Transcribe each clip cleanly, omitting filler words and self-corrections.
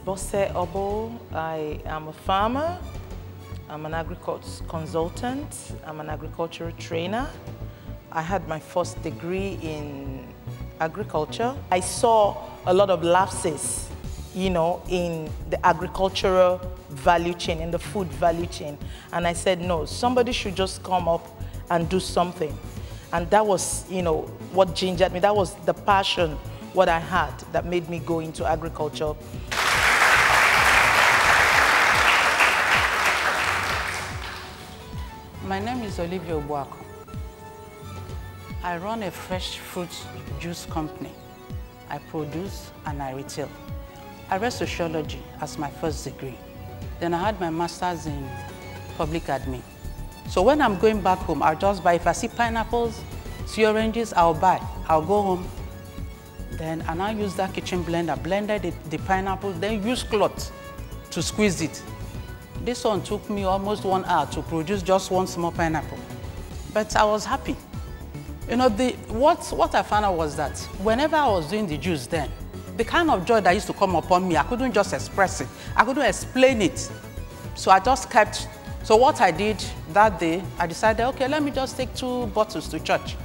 Bose Obo. I am a farmer. I'm an agriculture consultant. I'm an agricultural trainer. I had my first degree in agriculture. I saw a lot of lapses, in the agricultural value chain, in the food value chain. And I said, no, somebody should just come up and do something. And that was, what gingered me. That was the passion, what I had, that made me go into agriculture. My name is Olivia Obuako. I run a fresh fruit juice company. I produce and I retail. I read sociology as my first degree. Then I had my master's in public admin. So when I'm going back home, I'll just buy. If I see pineapples, see oranges, I'll buy. I'll go home. Then I now use that kitchen blender, blended the pineapple, then use cloth to squeeze it. This one took me almost 1 hour to produce just one small pineapple. But I was happy. What I found out was that whenever I was doing the juice then, the kind of joy that used to come upon me, I couldn't just express it. I couldn't explain it. So I just kept. So what I did that day, I decided, okay, let me just take 2 bottles to church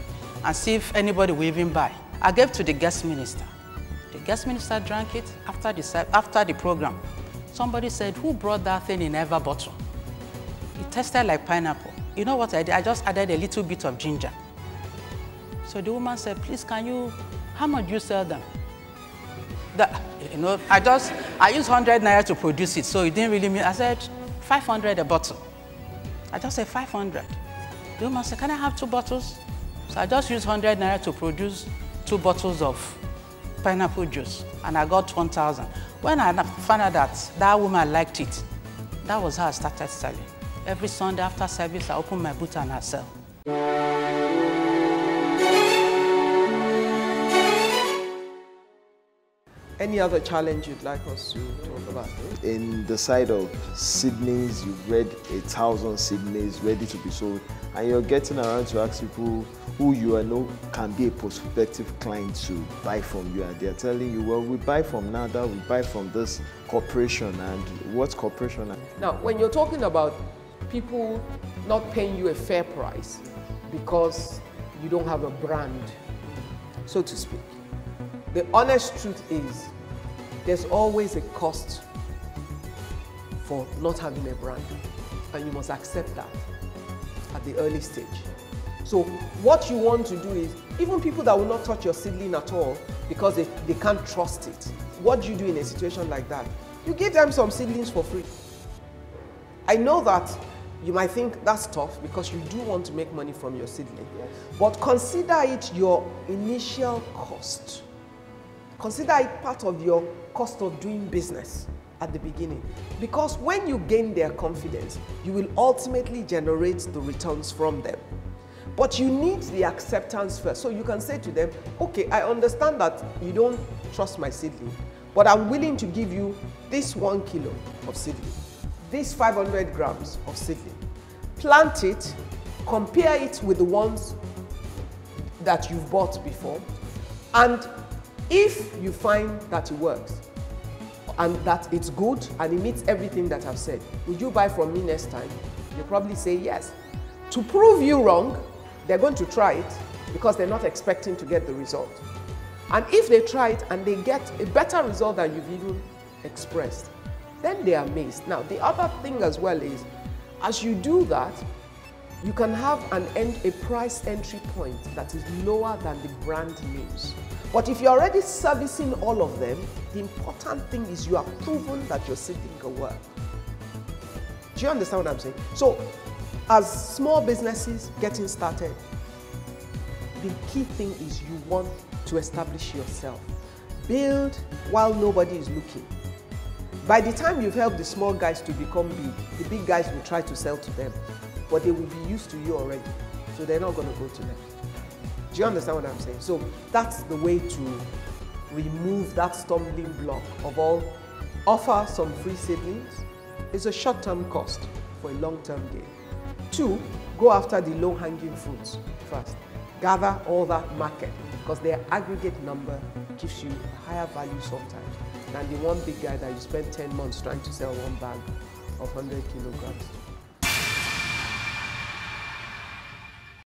and see if anybody will even buy. I gave to the guest minister. The guest minister drank it after the program. Somebody said, who brought that thing in ever bottle? It tasted like pineapple. You know what I did? I just added a little bit of ginger. So the woman said, please, how much do you sell them? I used 100 naira to produce it, so it didn't really mean. I said, 500 a bottle. I just said 500. The woman said, can I have 2 bottles? So I just used 100 naira to produce 2 bottles of pineapple juice, and I got 1,000. When I found out that woman liked it, that was how I started selling. Every Sunday after service, I open my booth and I sell. Any other challenge you'd like us to talk about? In the side of seedlings, you've read 1,000 seedlings ready to be sold, and you're getting around to ask people who you know can be a prospective client to buy from you, and they're telling you, well, we buy from NADA, we buy from this corporation, and what corporation? Now, when you're talking about people not paying you a fair price because you don't have a brand, so to speak, the honest truth is there's always a cost for not having a brand, and you must accept that at the early stage. So what you want to do is, even people that will not touch your seedling at all because they can't trust it, what do you do in a situation like that? You give them some seedlings for free. I know that you might think that's tough because you do want to make money from your seedling, yes, but consider it your initial cost. Consider it part of your cost of doing business at the beginning. Because when you gain their confidence, you will ultimately generate the returns from them. But you need the acceptance first. So you can say to them, okay, I understand that you don't trust my seedling, but I'm willing to give you this 1 kilo of seedling, this 500 grams of seedling. Plant it, compare it with the ones that you've bought before, and if you find that it works and that it's good and it meets everything that I've said, would you buy from me next time? You'll probably say yes. To prove you wrong, they're going to try it because they're not expecting to get the result. And if they try it and they get a better result than you've even expressed, then they are amazed. Now, the other thing as well is, as you do that, you can have a price entry point that is lower than the brand names. But if you're already servicing all of them, the important thing is you have proven that your seedling can work. Do you understand what I'm saying? So, as small businesses getting started, the key thing is you want to establish yourself. Build while nobody is looking. By the time you've helped the small guys to become big, the big guys will try to sell to them, but they will be used to you already, so they're not going to go to them. Do you understand what I'm saying? So that's the way to remove that stumbling block of all. Offer some free seedlings. It's a short-term cost for a long-term gain. 2, go after the low-hanging fruits first. gather all that market, because their aggregate number gives you a higher value sometimes than the one big guy that you spend 10 months trying to sell one bag of 100 kilograms.